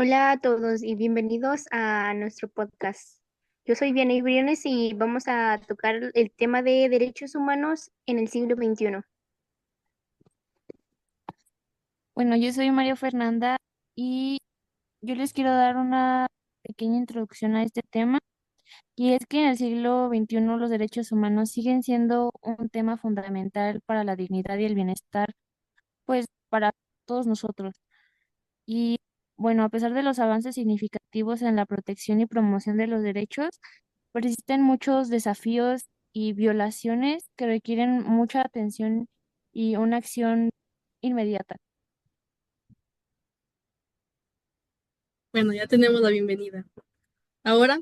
Hola a todos y bienvenidos a nuestro podcast. Yo soy Vianey Briones y vamos a tocar el tema de derechos humanos en el siglo XXI. Bueno, yo soy María Fernanda y yo les quiero dar una pequeña introducción a este tema. Y es que en el siglo XXI los derechos humanos siguen siendo un tema fundamental para la dignidad y el bienestar, pues para todos nosotros. Y bueno, a pesar de los avances significativos en la protección y promoción de los derechos, persisten muchos desafíos y violaciones que requieren mucha atención y una acción inmediata. Bueno, ya tenemos la bienvenida. Ahora,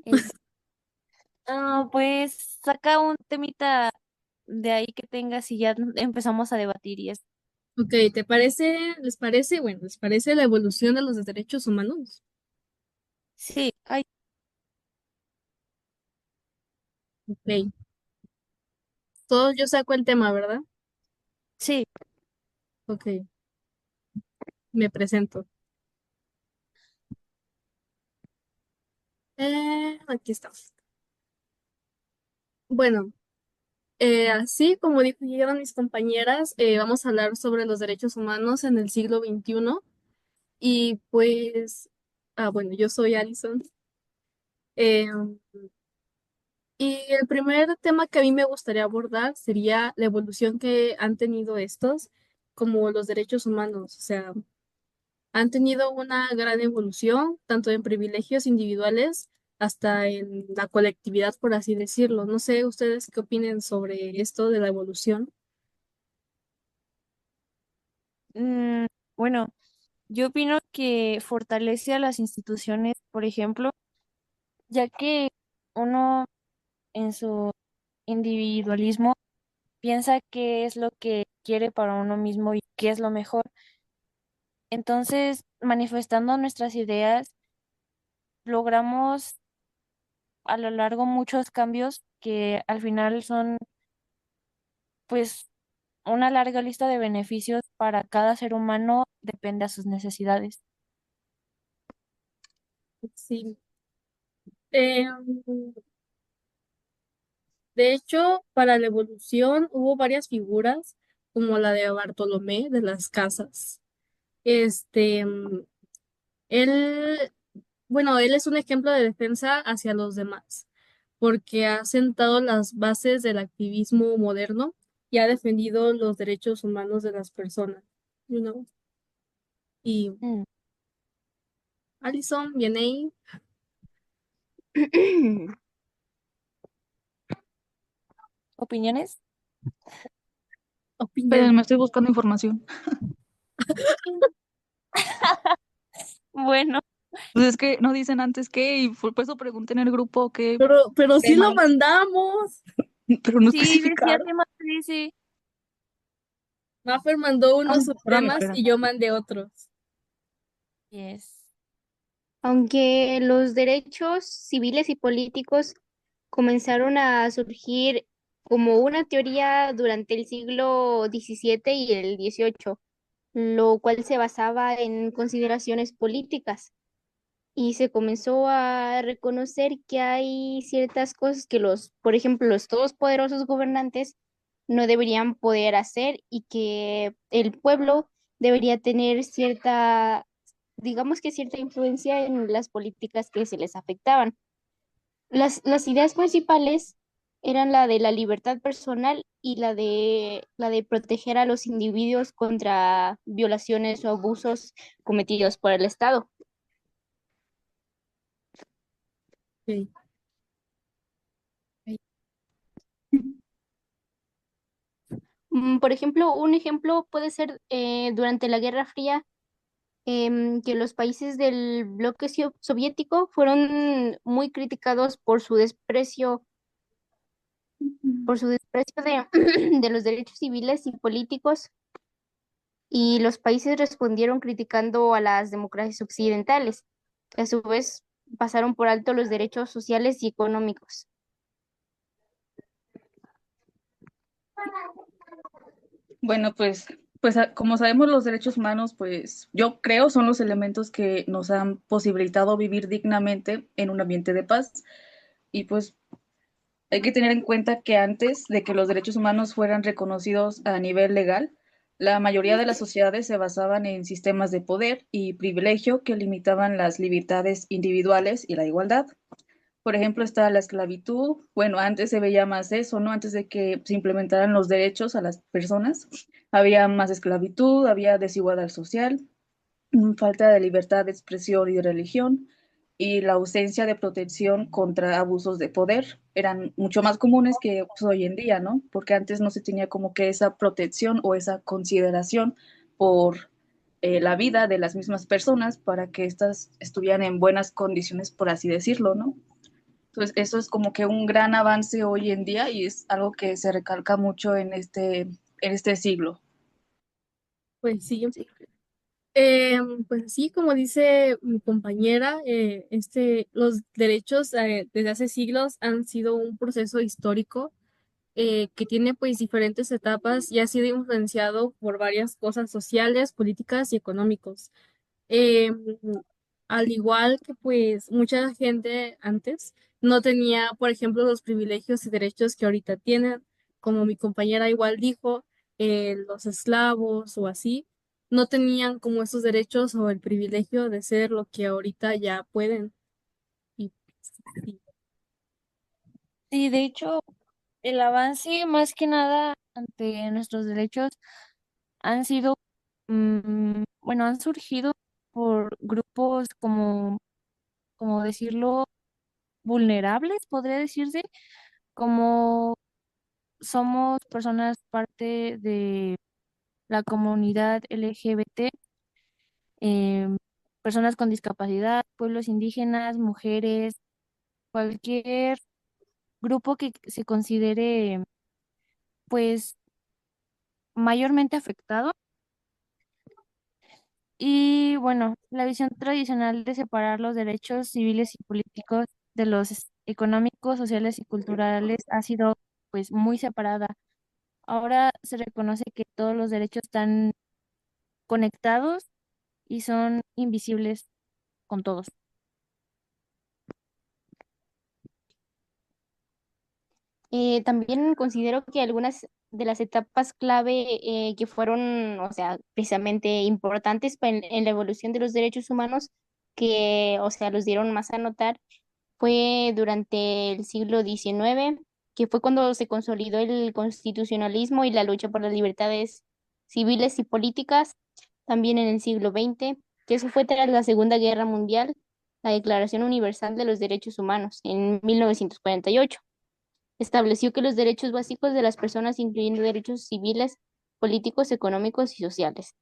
Pues saca un temita de ahí que tengas y ya empezamos a debatir y es, ok, les parece la evolución de los derechos humanos? sí, ay, Ok, todos yo saco el tema, ¿verdad? sí, Ok, me presento. Aquí estamos. Bueno, así como dijeron mis compañeras, vamos a hablar sobre los derechos humanos en el siglo XXI. Y pues, bueno, yo soy Alison. Eh, Y el primer tema que a mí me gustaría abordar sería la evolución que han tenido estos, como los derechos humanos. O sea, han tenido una gran evolución, tanto en privilegios individuales hasta en la colectividad, por así decirlo. No sé ustedes qué opinen sobre esto de la evolución. mm, bueno, yo opino que fortalece a las instituciones, por ejemplo, ya que uno en su individualismo piensa qué es lo que quiere para uno mismo y qué es lo mejor. Entonces, manifestando nuestras ideas, logramos a lo largo muchos cambios que al final son, pues, una larga lista de beneficios para cada ser humano depende a sus necesidades. Sí. Eh, de hecho, para la evolución hubo varias figuras, como la de Bartolomé de las Casas. Este, él Bueno, él es un ejemplo de defensa hacia los demás, porque ha sentado las bases del activismo moderno y ha defendido los derechos humanos de las personas. You know? Y Mm, Alison viene ahí, ¿Opiniones? opinión. Espérenme, estoy buscando información. Bueno, Pues es que no dicen antes qué, y por eso pregunté en el grupo qué Pero sí lo temas, mandamos. pero no sí, decía especificaron. tema 13. Maffer mandó unos Espérame, subtemas espérame. y yo mandé otros. Yes. Aunque los derechos civiles y políticos comenzaron a surgir como una teoría durante el siglo XVII y el XVIII, lo cual se basaba en consideraciones políticas. Y se comenzó a reconocer que hay ciertas cosas que por ejemplo, los todopoderosos gobernantes no deberían poder hacer y que el pueblo debería tener digamos que cierta influencia en las políticas que se les afectaban. Las ideas principales eran la de la libertad personal y la de proteger a los individuos contra violaciones o abusos cometidos por el Estado. Ok. Por ejemplo, un ejemplo puede ser durante la Guerra Fría, que los países del bloque soviético fueron muy criticados por su desprecio de los derechos civiles y políticos, y los países respondieron criticando a las democracias occidentales, que a su vez pasaron por alto los derechos sociales y económicos. Bueno, pues Pues como sabemos, los derechos humanos, pues yo creo son los elementos que nos han posibilitado vivir dignamente en un ambiente de paz. Y pues hay que tener en cuenta que antes de que los derechos humanos fueran reconocidos a nivel legal, la mayoría de las sociedades se basaban en sistemas de poder y privilegio que limitaban las libertades individuales y la igualdad. Por ejemplo, está la esclavitud. Bueno, antes se veía más eso, ¿no? Antes de que se implementaran los derechos a las personas, había más esclavitud, había desigualdad social, falta de libertad de expresión y de religión, y la ausencia de protección contra abusos de poder eran mucho más comunes que pues, hoy en día, ¿no? Porque antes no se tenía como que esa protección o esa consideración por la vida de las mismas personas para que éstas estuvieran en buenas condiciones, por así decirlo, ¿no? Entonces, eso es como que un gran avance hoy en día y es algo que se recalca mucho en este siglo. Pues sí. Sí. Pues sí, como dice mi compañera, los derechos desde hace siglos han sido un proceso histórico que tiene pues diferentes etapas y ha sido influenciado por varias cosas sociales, políticas y económicos. Eh, Al igual que pues mucha gente antes no tenía, por ejemplo, los privilegios y derechos que ahorita tienen, como mi compañera igual dijo, los esclavos o así, no tenían como esos derechos o el privilegio de ser lo que ahorita ya pueden. Y sí. Sí, de hecho, el avance más que nada ante nuestros derechos han sido, bueno, han surgido por grupos como decirlo, vulnerables, podría decirse, como somos personas parte de la comunidad LGBT, em, personas con discapacidad, pueblos indígenas, mujeres, cualquier grupo que se considere pues mayormente afectado. Y bueno, la visión tradicional de separar los derechos civiles y políticos de los económicos, sociales y culturales ha sido pues muy separada. Ahora se reconoce que todos los derechos están conectados y son invisibles con todos. También considero que algunas de las etapas clave que fueron, o sea, precisamente importantes en la evolución de los derechos humanos, que, o sea, los dieron más a notar, fue durante el siglo XIX, que fue cuando se consolidó el constitucionalismo y la lucha por las libertades civiles y políticas. También en el siglo XX, que eso fue tras la Segunda Guerra Mundial, la Declaración Universal de los Derechos Humanos en 1948 estableció que los derechos básicos de las personas, incluyendo derechos civiles, políticos, económicos y sociales.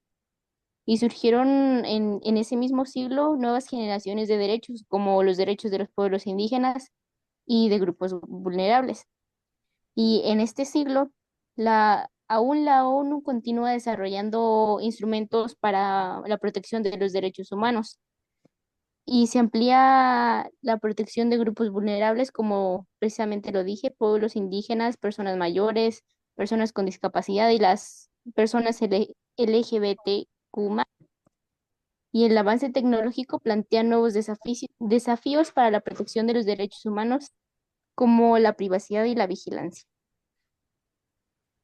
Y surgieron en ese mismo siglo nuevas generaciones de derechos, como los derechos de los pueblos indígenas y de grupos vulnerables. Y en este siglo, aún la ONU continúa desarrollando instrumentos para la protección de los derechos humanos y se amplía la protección de grupos vulnerables, como precisamente lo dije, pueblos indígenas, personas mayores, personas con discapacidad y las personas LGBTQ+. Y el avance tecnológico plantea nuevos desafíos para la protección de los derechos humanos, como la privacidad y la vigilancia.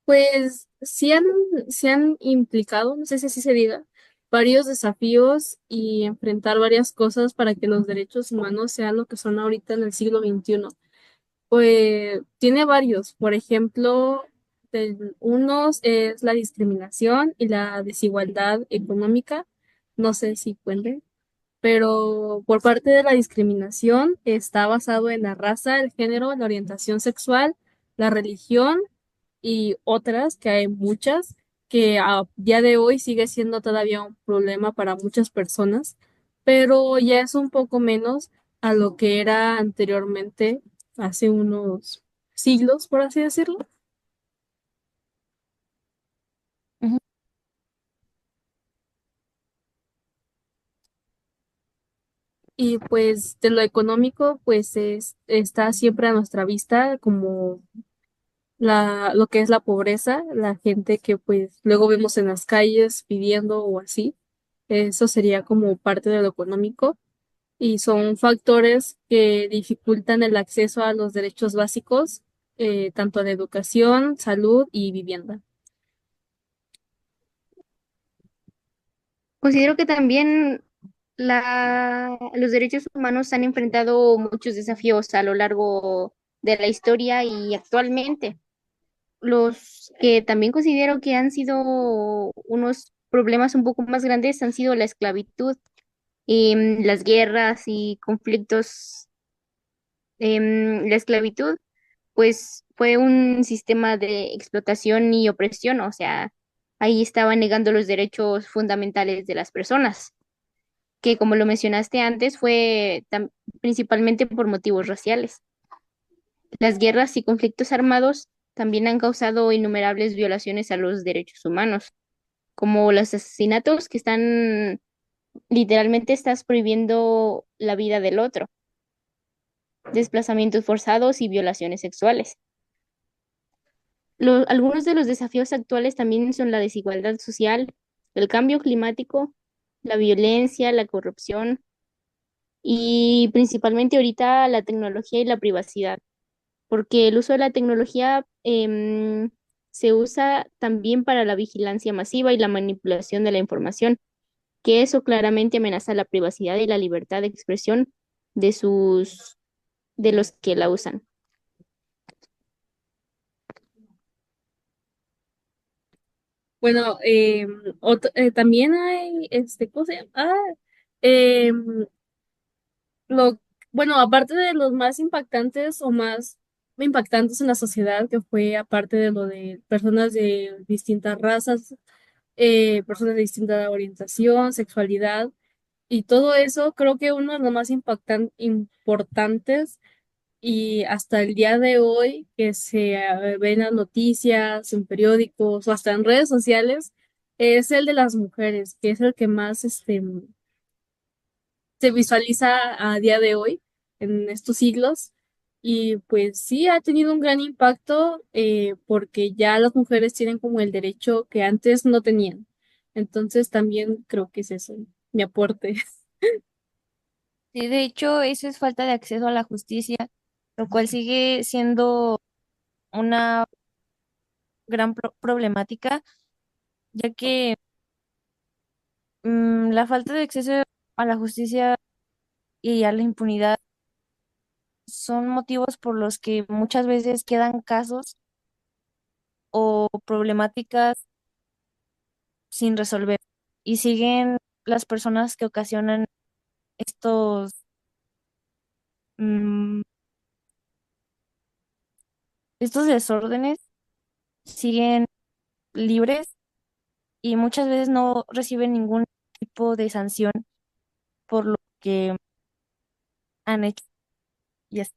Pues sí han implicado, no sé si así se diga, varios desafíos y enfrentar varias cosas para que los derechos humanos sean lo que son ahorita en el siglo XXI. Pues tiene varios, por ejemplo, unos es la discriminación y la desigualdad económica, no sé si cuenten, pero por parte de la discriminación está basado en la raza, el género, la orientación sexual, la religión y otras, que hay muchas, que a día de hoy sigue siendo todavía un problema para muchas personas, pero ya es un poco menos a lo que era anteriormente, hace unos siglos, por así decirlo. Ujú. Y pues de lo económico, pues está siempre a nuestra vista como lo que es la pobreza, la gente que pues luego vemos en las calles pidiendo o así. Eso sería como parte de lo económico y son factores que dificultan el acceso a los derechos básicos, tanto de educación, salud y vivienda. Considero que también los derechos humanos han enfrentado muchos desafíos a lo largo de la historia y actualmente. Los que también considero que han sido unos problemas un poco más grandes han sido la esclavitud, las guerras y conflictos. La esclavitud, pues fue un sistema de explotación y opresión, o sea, ahí estaban negando los derechos fundamentales de las personas, que como lo mencionaste antes, fue principalmente por motivos raciales. Las guerras y conflictos armados también han causado innumerables violaciones a los derechos humanos, como los asesinatos que literalmente estás prohibiendo la vida del otro, desplazamientos forzados y violaciones sexuales. Algunos de los desafíos actuales también son la desigualdad social, el cambio climático, la violencia, la corrupción y principalmente ahorita la tecnología y la privacidad, porque el uso de la tecnología se usa también para la vigilancia masiva y la manipulación de la información, que eso claramente amenaza la privacidad y la libertad de expresión de de los que la usan. Bueno, también hay, ¿cómo se llama? Em, lo, bueno, aparte de los más impactantes o más impactantes en la sociedad, que fue aparte de lo de personas de distintas razas, personas de distinta orientación, sexualidad y todo eso, creo que uno de los más importantes y hasta el día de hoy que se ve en las noticias, en periódicos o hasta en redes sociales, es el de las mujeres, que es el que más se visualiza a día de hoy, en estos siglos. Y pues sí, ha tenido un gran impacto porque ya las mujeres tienen como el derecho que antes no tenían. Entonces también creo que es eso, mi aporte. Sí, de hecho, eso es falta de acceso a la justicia, lo cual sigue siendo una gran problemática, ya que la falta de acceso a la justicia y a la impunidad son motivos por los que muchas veces quedan casos o problemáticas sin resolver y siguen las personas que ocasionan estos, mm, estos desórdenes, siguen libres y muchas veces no reciben ningún tipo de sanción por lo que han hecho. Y así.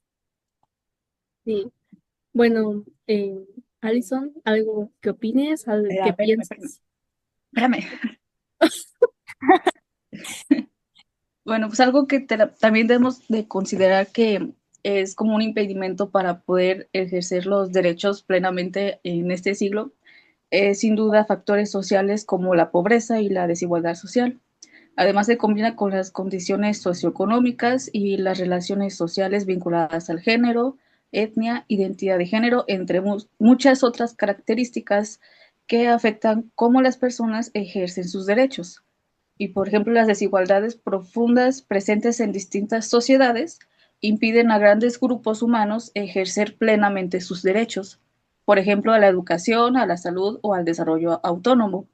Sí. Bueno, Alison, ¿algo que opines, algo que pienses? Espérame. Bueno, pues algo que también debemos de considerar que es como un impedimento para poder ejercer los derechos plenamente en este siglo, es sin duda factores sociales como la pobreza y la desigualdad social. Además se combina con las condiciones socioeconómicas y las relaciones sociales vinculadas al género, etnia, identidad de género, entre muchas otras características que afectan cómo las personas ejercen sus derechos. Y, por ejemplo, las desigualdades profundas presentes en distintas sociedades impiden a grandes grupos humanos ejercer plenamente sus derechos, por ejemplo, a la educación, a la salud o al desarrollo autónomo.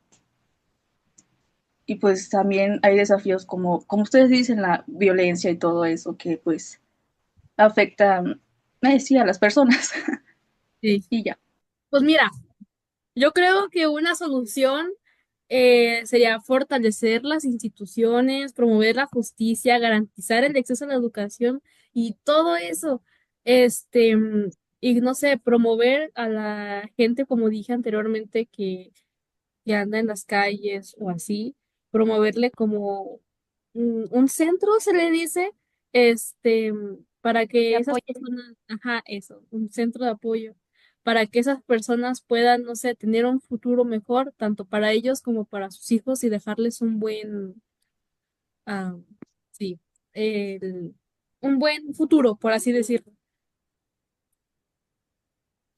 Y pues también hay desafíos como ustedes dicen, la violencia y todo eso que pues afecta, sí, a las personas. Sí. Y ya. Pues mira, yo creo que una solución sería fortalecer las instituciones, promover la justicia, garantizar el acceso a la educación y todo eso. Este, y no sé, promover a la gente, como dije anteriormente, que anda en las calles o así, promoverle como un centro, se le dice, para De que esas apoyo. personas, ajá, eso, un centro de apoyo para que esas personas puedan, no sé, tener un futuro mejor, tanto para ellos como para sus hijos y dejarles un buen, ah, sí, el- un buen futuro, por así decirlo.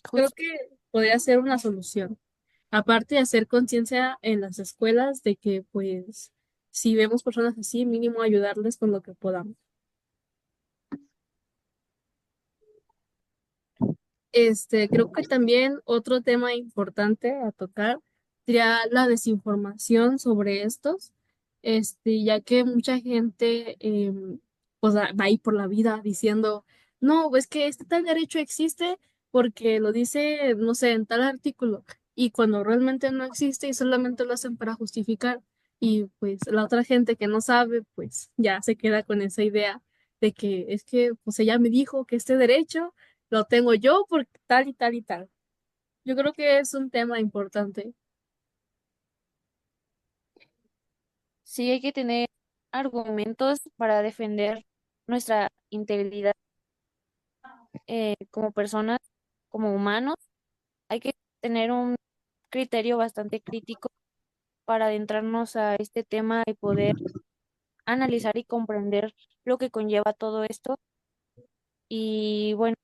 Creo Justo, que podría ser una solución. Aparte de hacer conciencia en las escuelas de que, pues, si vemos personas así, mínimo ayudarles con lo que podamos. Creo que también otro tema importante a tocar sería la desinformación sobre estos, ya que mucha gente pues va ahí por la vida diciendo, no, es que este tal derecho existe porque lo dice, no sé, en tal artículo, y cuando realmente no existe y solamente lo hacen para justificar, y pues la otra gente que no sabe, pues ya se queda con esa idea de que es que, pues ella me dijo que este derecho lo tengo yo por tal y tal y tal. Yo creo que es un tema importante. sí hay que tener argumentos para defender nuestra integridad como personas, como humanos. Hay que tener un criterio bastante crítico para adentrarnos a este tema y poder analizar y comprender lo que conlleva todo esto y bueno,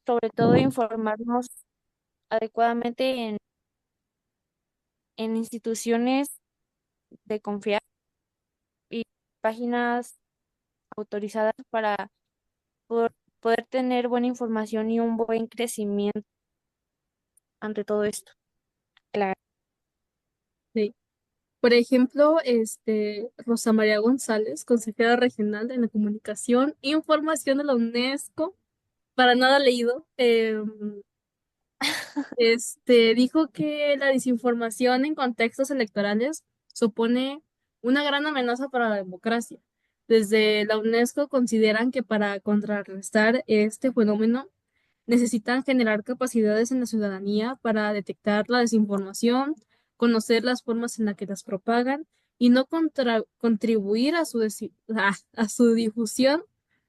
sobre todo informarnos adecuadamente en instituciones de confiar y páginas autorizadas para poder tener buena información y un buen crecimiento ante todo esto. Claro. Sí. Por ejemplo, Rosa María González, consejera regional de la comunicación e información de la UNESCO, para nada leído, dijo que la desinformación en contextos electorales supone una gran amenaza para la democracia. Desde la UNESCO consideran que para contrarrestar este fenómeno necesitan generar capacidades en la ciudadanía para detectar la desinformación, conocer las formas en las que las propagan y no contribuir a a su difusión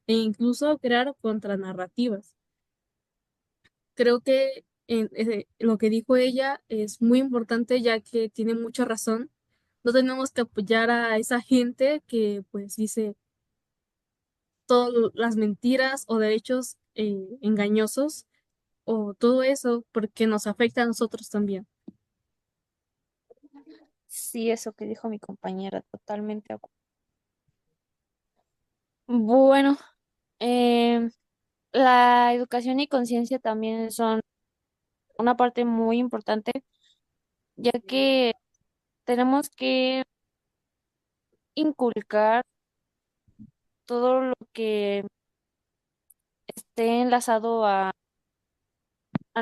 e incluso crear contranarrativas. Creo que lo que dijo ella es muy importante ya que tiene mucha razón. No tenemos que apoyar a esa gente que pues dice todas las mentiras o derechos engañosos o todo eso porque nos afecta a nosotros también. Sí, eso que dijo mi compañera, totalmente de acuerdo. Bueno, em, la educación y conciencia también son una parte muy importante, ya que tenemos que inculcar todo lo que esté enlazado a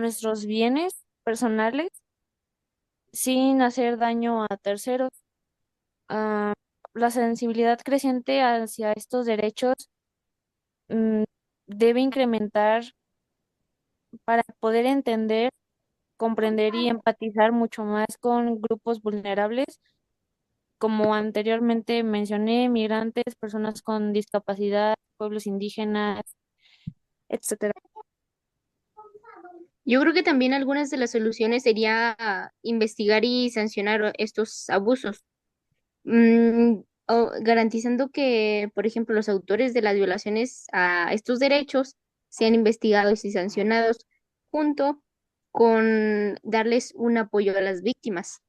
nuestros bienes personales sin hacer daño a terceros. Ah, la sensibilidad creciente hacia estos derechos mm, debe incrementar para poder entender, comprender y empatizar mucho más con grupos vulnerables, como anteriormente mencioné, migrantes, personas con discapacidad, pueblos indígenas, etcétera. Yo creo que también algunas de las soluciones sería investigar y sancionar estos abusos, garantizando que, por ejemplo, los autores de las violaciones a estos derechos sean investigados y sancionados, junto con darles un apoyo a las víctimas.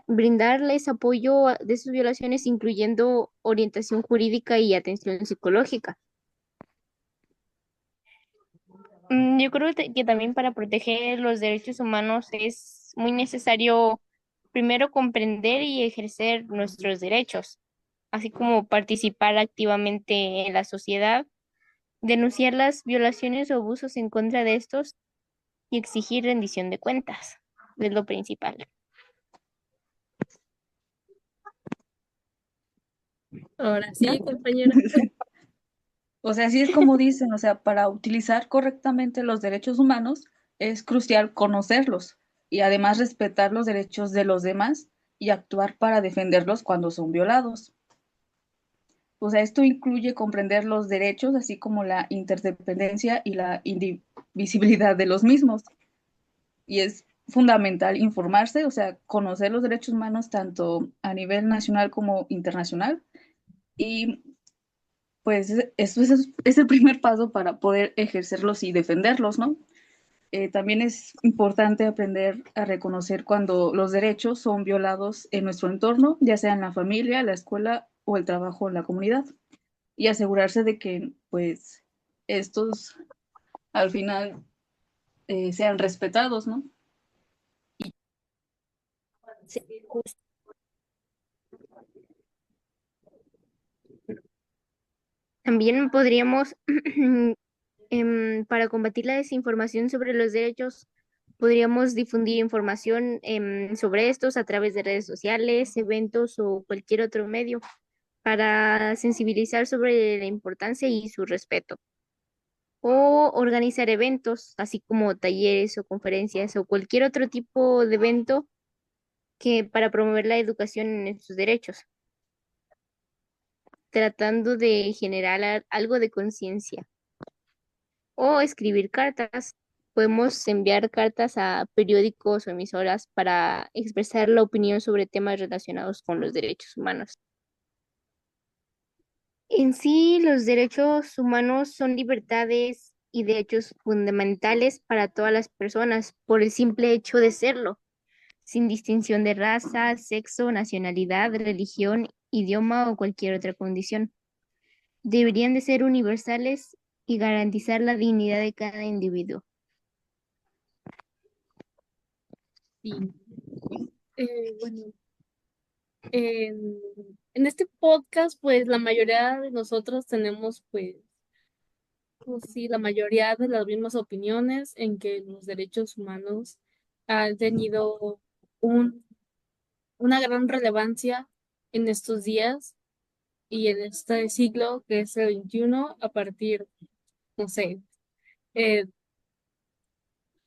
Brindarles apoyo de sus violaciones, incluyendo orientación jurídica y atención psicológica. Yo creo que también para proteger los derechos humanos es muy necesario primero comprender y ejercer nuestros derechos, así como participar activamente en la sociedad, denunciar las violaciones o abusos en contra de estos y exigir rendición de cuentas. Es lo principal. Ahora sí, compañera. O sea, así es como dicen, o sea, para utilizar correctamente los derechos humanos es crucial conocerlos y además respetar los derechos de los demás y actuar para defenderlos cuando son violados. O sea, esto incluye comprender los derechos, así como la interdependencia y la indivisibilidad de los mismos. Y es fundamental informarse, o sea, conocer los derechos humanos tanto a nivel nacional como internacional. Y pues eso es el primer paso para poder ejercerlos y defenderlos, ¿no? También es importante aprender a reconocer cuando los derechos son violados en nuestro entorno, ya sea en la familia, la escuela o el trabajo en la comunidad, y asegurarse de que, pues, estos al final sean respetados, ¿no? Sí, justo. También podríamos, para combatir la desinformación sobre los derechos, podríamos difundir información sobre estos a través de redes sociales, eventos o cualquier otro medio para sensibilizar sobre la importancia y su respeto. O organizar eventos, así como talleres o conferencias o cualquier otro tipo de evento que para promover la educación en estos derechos, tratando de generar algo de conciencia. O escribir cartas. Podemos enviar cartas a periódicos o emisoras para expresar la opinión sobre temas relacionados con los derechos humanos. En sí, los derechos humanos son libertades y derechos fundamentales para todas las personas por el simple hecho de serlo, sin distinción de raza, sexo, nacionalidad, religión, idioma o cualquier otra condición. Deberían de ser universales y garantizar la dignidad de cada individuo. Sí. Bueno, en, en este podcast, pues la mayoría de nosotros tenemos, pues sí, la mayoría de las mismas opiniones en que los derechos humanos han tenido un, una gran relevancia en estos días y en este siglo que es el 21 a partir, no sé, eh,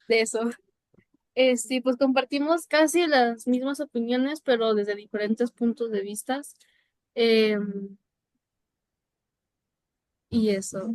de eso. Sí, pues compartimos casi las mismas opiniones, pero desde diferentes puntos de vista. Y eso.